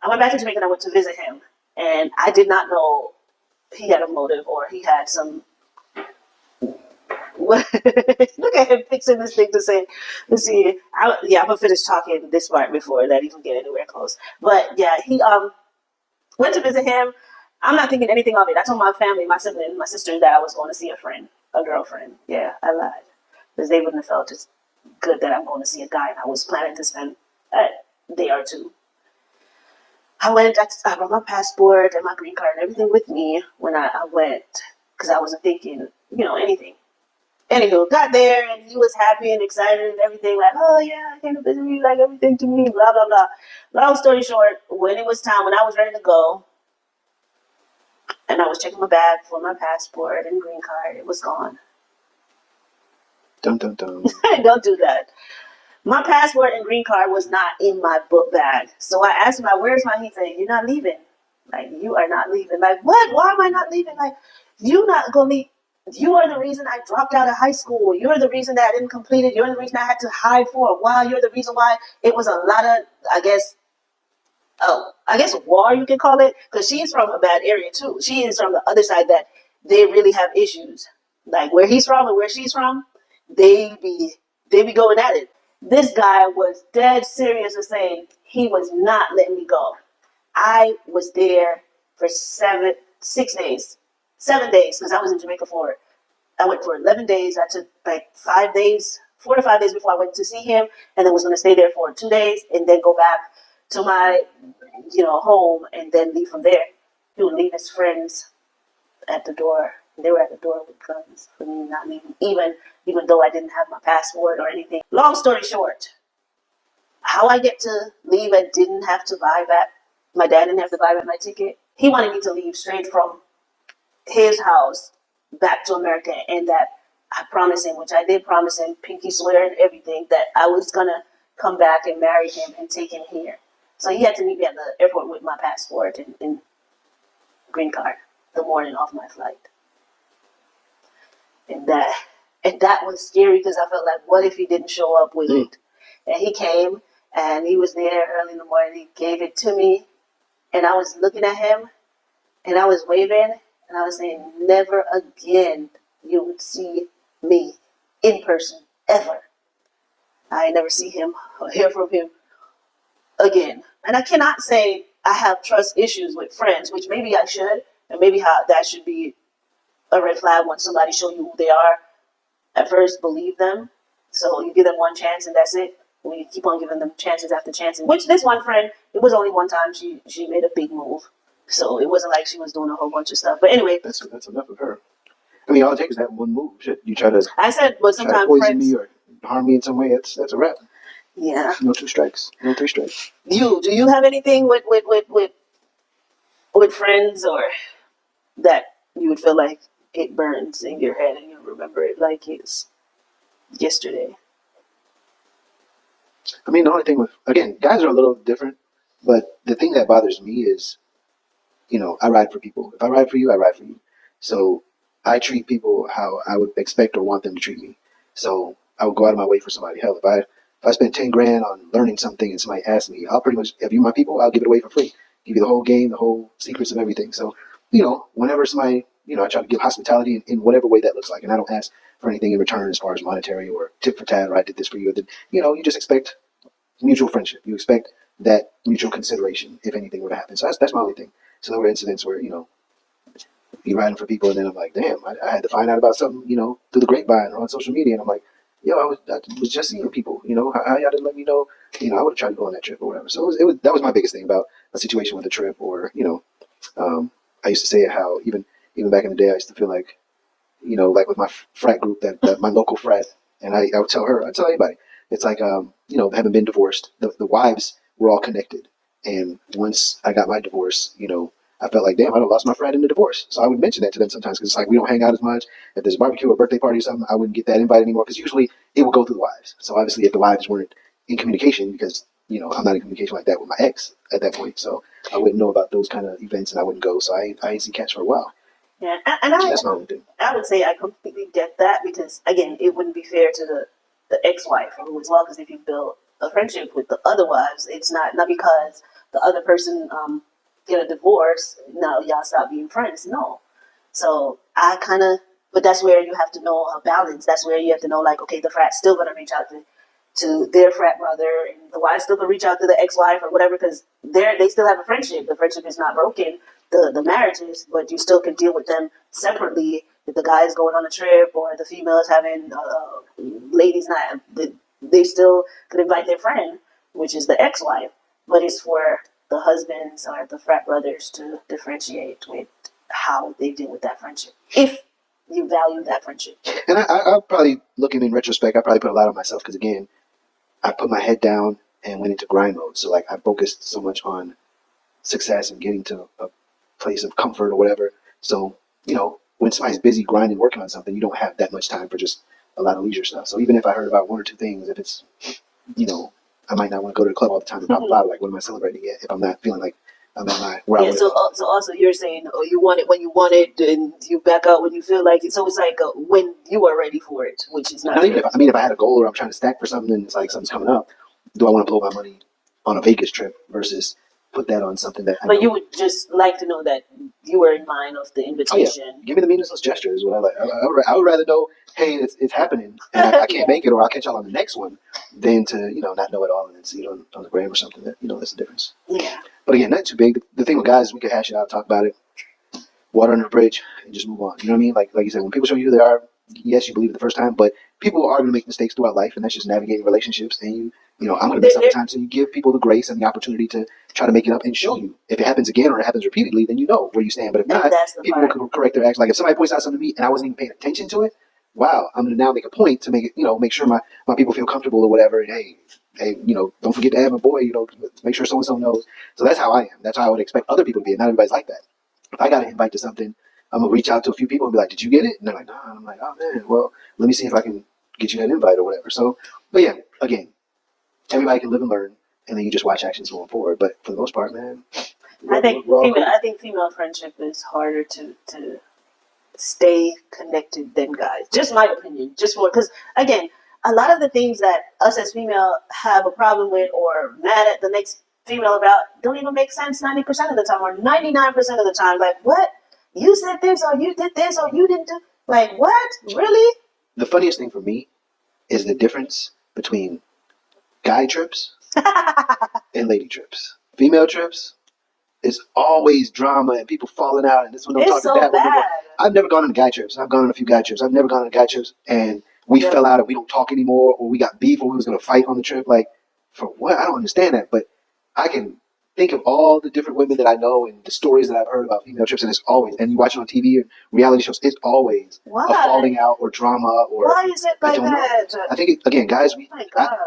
I went back to Jamaica and I went to visit him. And I did not know he had a motive or he had some. Look at him fixing this thing to say, let's see. I'm gonna finish talking this part before that even get anywhere close. But yeah, he went to visit him. I'm not thinking anything of it. I told my family, my siblings, my sisters that I was going to see a girlfriend. Yeah, I lied because they wouldn't have felt as good that I'm going to see a guy and I was planning to spend a day or two. I went. I brought my passport and my green card and everything with me when I went because I wasn't thinking, anything. Anywho, got there and he was happy and excited and everything. Like, oh yeah, I came to visit you. Like everything to me. Blah blah blah. Long story short, when it was time, when I was ready to go, and I was checking my bag for my passport and green card, it was gone. Dun dun dun. Don't do that. My passport and green card was not in my book bag. So I asked him, like, where's my, he said, you're not leaving. Like, you are not leaving. Like, what? Why am I not leaving? Like, you not going to leave. You are the reason I dropped out of high school. You're the reason that I didn't complete it. You're the reason I had to hide for a while. You're the reason why it was a lot of, I guess war, you can call it. Because she's from a bad area, too. She is from the other side that they really have issues. Like, where he's from and where she's from, they be going at it. This guy was dead serious with saying he was not letting me go. I was there for 7 days, because I was in Jamaica for, I went for 11 days. I took like 5 days, 4 to 5 days before I went to see him, and then was going to stay there for 2 days and then go back to my, home and then leave from there. He would leave his friends at the door. They were at the door with guns for me not leaving, even though I didn't have my passport or anything. Long story short, how I get to leave and didn't have to buy back, my dad didn't have to buy back my ticket. He wanted me to leave straight from his house back to America, and that I promised him, which I did promise him, pinky swear and everything, that I was going to come back and marry him and take him here. So he had to meet me at the airport with my passport and green card the morning of my flight. And that was scary because I felt like, what if he didn't show up with it? And he came and he was there early in the morning. He gave it to me and I was looking at him and I was waving and I was saying, never again you would see me in person, ever. I never see him or hear from him again. And I cannot say I have trust issues with friends, which maybe I should, and maybe that should be a red flag when somebody show you who they are. At first, believe them. So you give them one chance and that's it. When you keep on giving them chances after chances. Which this one friend, it was only one time she made a big move. So it wasn't like she was doing a whole bunch of stuff. But anyway. That's enough of her. I mean, all it takes is that one move. Shit, you try to. I said, but sometimes poison me or harm me in some way. That's a wrap. Yeah. No 2 strikes. No 3 strikes. Do you have anything with friends or that you would feel like it burns in your head and you remember it like it's yesterday? I mean, the only thing with, again, guys are a little different, but the thing that bothers me is, I ride for people. If I ride for you, I ride for you. So I treat people how I would expect or want them to treat me. So I would go out of my way for somebody. Hell, if I spend 10 grand on learning something and somebody asks me, I'll pretty much, if you're my people, I'll give it away for free. Give you the whole game, the whole secrets of everything. So, whenever somebody, I try to give hospitality in whatever way that looks like. And I don't ask for anything in return as far as monetary or tip for tat or I did this for you. You just expect mutual friendship. You expect that mutual consideration if anything were to happen. So that's my only thing. So there were incidents where, be riding for people and then I'm like, damn, I had to find out about something, through the grapevine or on social media. And I'm like, yo, I was just seeing people, how y'all didn't let me know, I would have tried to go on that trip or whatever. So that was my biggest thing about a situation with a trip or, I used to say it how even back in the day, I used to feel like, like with my frat group, that my local frat, and I would tell her, I'd tell anybody, it's like, having been divorced, the wives were all connected. And once I got my divorce, I felt like, damn, I lost my friend in the divorce. So I would mention that to them sometimes because it's like we don't hang out as much. If there's a barbecue or birthday party or something, I wouldn't get that invite anymore because usually it would go through the wives. So obviously if the wives weren't in communication, because, I'm not in communication like that with my ex at that point. So I wouldn't know about those kind of events and I wouldn't go. So I ain't seen Catch for a while. Yeah, and that's my only thing. I would say I completely get that because, again, it wouldn't be fair to the ex-wife who as well, because if you build a friendship with the other wives, it's not because the other person get a divorce, now y'all stop being friends. No. So I kind of, but that's where you have to know a balance. That's where you have to know, like, okay, the frat's still gonna reach out to their frat brother, and the wife still gonna reach out to the ex-wife or whatever, because they still have a friendship. The friendship is not broken. The marriage is, but you still can deal with them separately. If the guy is going on a trip or the female is having ladies' night, they still could invite their friend, which is the ex-wife. But it's for the husbands or the frat brothers to differentiate with how they deal with that friendship, if you value that friendship. And I'll probably, looking in retrospect, I probably put a lot on myself because, again, I put my head down and went into grind mode. So, like, I focused so much on success and getting to a place of comfort or whatever. So, when somebody's busy grinding, working on something, you don't have that much time for just a lot of leisure stuff. So even if I heard about one or two things, if it's, I might not want to go to the club all the time and pop about it. Like, what am I celebrating yet? If I'm not feeling like I'm at my where I want to So, go. so also you're saying, oh, you want it when you want it, and you back out when you feel like it. So it's like when you are ready for it, which is not. Not even if I had a goal or I'm trying to stack for something and it's like something's coming up, do I want to blow my money on a Vegas trip versus put that on something that I But know. you would just like to know that you were in mind of the Oh yeah, invitation. give me the meaningless gesture is what I like. I would rather know, hey, it's happening and I can't Yeah. make it, or I'll catch y'all on the next one, than to not know it all and then see it on the gram or something. That that's the difference. Yeah. But again, not too big. The thing with guys is we could hash it out, talk about it, water under the bridge, and just move on. You know what I mean? Like you said, when people show you who they are, yes, you believe it the first time, but people are going to make mistakes throughout life, and that's just navigating relationships. And I'm going to mess up at times, so you give people the grace and the opportunity to try to make it up and show you. If it happens again or it happens repeatedly, then you know where you stand. But if not, people will correct their actions. Like if somebody points out something to me and I wasn't even paying attention to it, wow, I'm going to now make a point to make it, make sure my people feel comfortable or whatever. And hey, don't forget to add my boy, make sure so and so knows. So that's how I am. That's how I would expect other people to be. And not everybody's like that. If I got an invite to something, I'm gonna reach out to a few people and be like, "Did you get it?" And they're like, "Nah." And I'm like, "Oh man, well, let me see if I can get you that invite or whatever." So, but yeah, again, everybody can live and learn, and then you just watch actions going forward. But for the most part, man, I think female friendship is harder to stay connected than guys. Just my opinion. Just for because again, a lot of the things that us as female have a problem with or mad at the next female about don't even make sense 90% of the time or 99% of the time. Like what? You said this or you did this or you didn't do like what? Really? The funniest thing for me is the difference between guy trips and lady trips. Female trips is always drama and people falling out and this one don't talk to that one. I've never gone on guy trips. I've gone on a few guy trips. I've never gone on guy trips and we fell out and we don't talk anymore or we got beef or we was gonna fight on the trip. Like for what? I don't understand that. But I can think of all the different women that I know and the stories that I've heard about female trips, and it's always, and you watch it on TV or reality shows, it's always a falling out or drama or. Why is it like that? I think again, guys,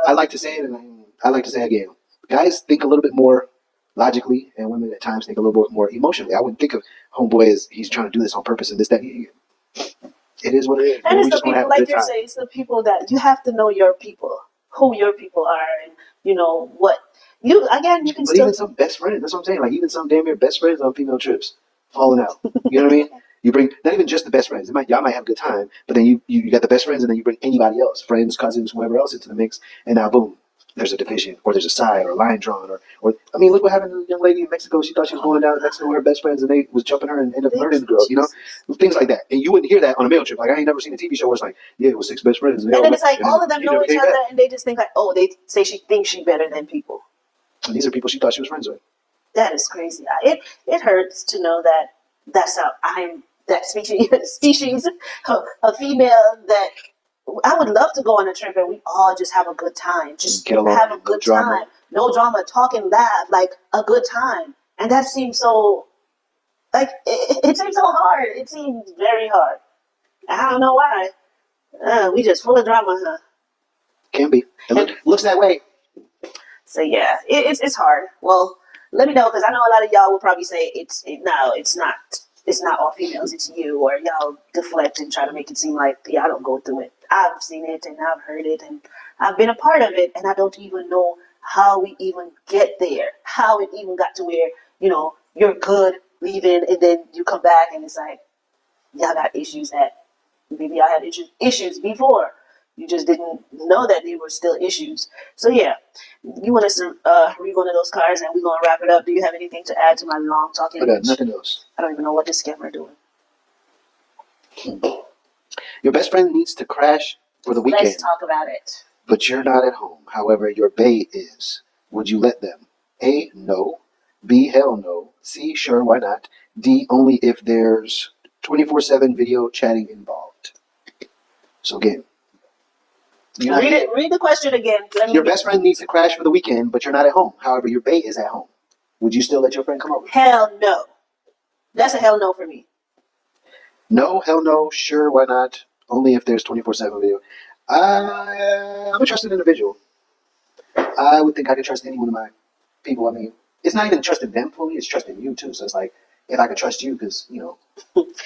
I like to say it, and I like to say it again, guys think a little bit more logically, and women at times think a little bit more emotionally. I wouldn't think of homeboy as he's trying to do this on purpose and this that. It is what it is. And it's the people, like you're saying, it's the people that you have to know your people, who your people are, and what. You can but still. Even some best friends. That's what I'm saying. Like even some damn near best friends on female trips falling out. You know what I mean? You bring not even just the best friends. Y'all might have a good time, but then you got the best friends, and then you bring anybody else, friends, cousins, whoever else into the mix, and now boom, there's a division, or there's a side, or a line drawn, or I mean, look what happened to the young lady in Mexico. She thought she was going down next to her best friends, and they was jumping her and ended up murdering the girl. Things like that. And you wouldn't hear that on a male trip. Like I ain't never seen a TV show where it's like, yeah, it was 6 best friends, and then it's like all of them know each other, and they just think like, oh, they say she thinks she's better than people. And these are people she thought she was friends with. That is crazy. It hurts to know that that's how I'm that species of female that I would love to go on a trip and we all just have a good time. Just have a good time. No drama, talking, laugh, like a good time. And that seems so like it seems so hard. It seems very hard. I don't know why. We just full of drama, huh? Can be. It looks that way. So yeah, it's hard. Well, let me know because I know a lot of y'all will probably say it's not. It's not all females. It's you, or y'all deflect and try to make it seem like y'all don't go through it. I've seen it and I've heard it and I've been a part of it, and I don't even know how we even get there. How it even got to where you're good leaving and then you come back and it's like y'all got issues that maybe y'all had issues before. You just didn't know that they were still issues. So yeah, you want us to read one of those cards, and we're gonna wrap it up. Do you have anything to add to my long talking? I got nothing else. I don't even know what this scammer doing. Your best friend needs to crash for the weekend. Let's talk about it. But you're not at home. However, your bae is. Would you let them? A, no. B, hell no. C, sure, why not? D, only if there's 24/7 video chatting involved. So again, read the question again. Your best friend needs to crash for the weekend, but you're not at home. However, your bae is at home. Would you still let your friend come over? Hell no. That's a hell no for me. No, hell no, sure, why not? Only if there's 24/7 video. I'm a trusted individual. I would think I could trust any one of my people. I mean, it's not even trusting them fully; it's trusting you too. So it's like, if I could trust you, because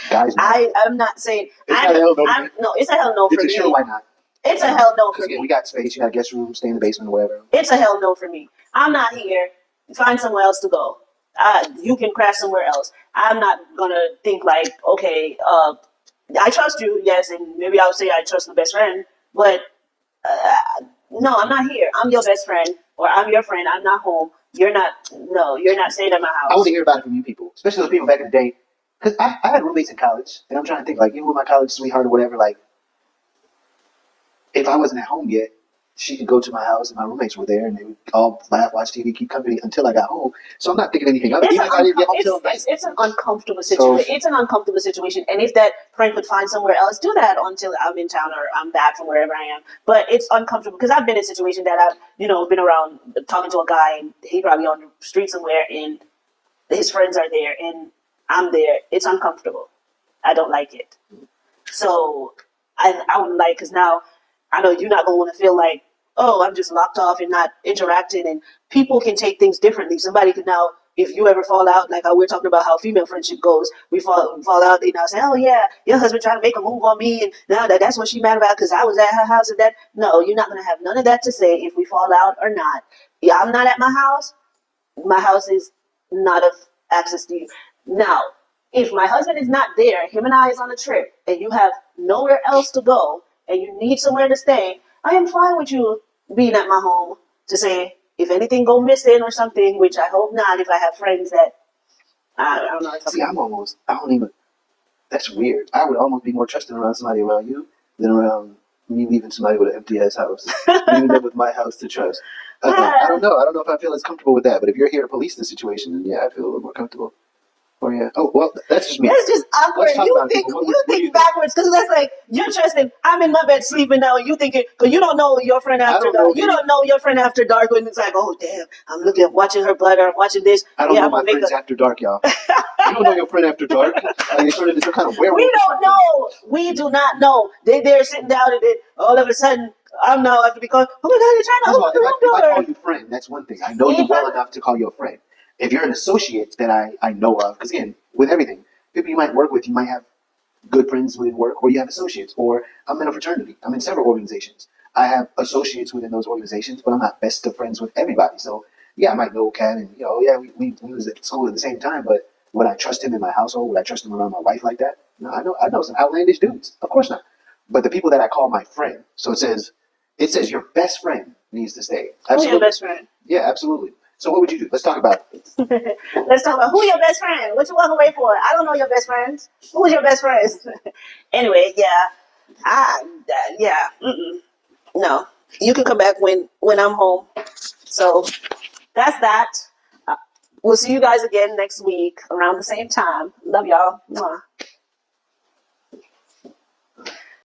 guys. I'm not saying. It's not a hell no. No, it's a hell no for me. It's a sure why not. It's a hell no for me. We got space. You got a guest room, stay in the basement, or whatever. It's a hell no for me. I'm not here. Find somewhere else to go. You can crash somewhere else. I'm not gonna think like, okay, I trust you, yes, and maybe I'll say I trust the best friend, but no, I'm not here. I'm your best friend, or I'm your friend. I'm not home. You're not. No, you're not staying at my house. I want to hear about it from you people, especially those people back in the day, because I had roommates in college, and I'm trying to think like, even with my college sweetheart or whatever, like, if I wasn't at home yet, she could go to my house and my roommates were there and they would all laugh, watch TV, keep company until I got home. So I'm not thinking anything of it. Even if I didn't get home till night. It's an uncomfortable situation. So, it's an uncomfortable situation. And if that friend could find somewhere else, do that until I'm in town or I'm back from wherever I am. But it's uncomfortable because I've been in a situation that I've, been around talking to a guy and he probably on the street somewhere and his friends are there and I'm there. It's uncomfortable. I don't like it. So I wouldn't like, because now I know you're not going to want to feel like, oh, I'm just locked off and not interacting. And people can take things differently. Somebody could now, if you ever fall out, like how we're talking about how female friendship goes, we fall out, they now say, oh yeah, your husband trying to make a move on me, and now that's what she mad about because I was at her house and that. No, you're not going to have none of that to say if we fall out or not. Yeah, I'm not at my house. My house is not of access to you. Now, if my husband is not there, him and I is on a trip, and you have nowhere else to go, and you need somewhere to stay, I am fine with you being at my home to say, if anything go missing or something, which I hope not if I have friends that, I don't know. See, that's weird. I would almost be more trusting around somebody around you than around me leaving somebody with an empty ass house. Leaving them with my house to trust. I don't know. I don't know if I feel as comfortable with that, but if you're here to police the situation, then yeah, I feel a little more comfortable. Oh yeah. Oh well, that's just me. That's just awkward. You think backwards because that's like you're trusting. I'm in my bed sleeping now. You thinking because you don't know your friend after dark. You don't know your friend after dark when it's like, oh damn, I'm watching her butt or I'm watching this. I don't know my friends after dark, y'all. You don't know your friend after dark. They turn into some kind of werewolf. We don't know. We do not know. They're sitting down and then all of a sudden I'm now have to be called. Oh my god, you're trying to open the room door. If I call you friend, that's one thing. I know you well enough to call you a friend. If you're an associate that I know of, because again, with everything, people you might work with, you might have good friends within work, or you have associates, or I'm in a fraternity. I'm in several organizations. I have associates within those organizations, but I'm not best of friends with everybody. So yeah, I might know Kat, and we was at school at the same time, but would I trust him in my household? Would I trust him around my wife like that? No, I know some outlandish dudes. Of course not. But the people that I call my friend, so it says your best friend needs to stay. Absolutely. Who's your best friend? Yeah, absolutely. So what would you do? Let's talk about it. Let's talk about who your best friend. What you walking away for? I don't know your best friends. Who's your best friends? Anyway, no. You can come back when I'm home. So that's that. We'll see you guys again next week around the same time. Love y'all. Mwah.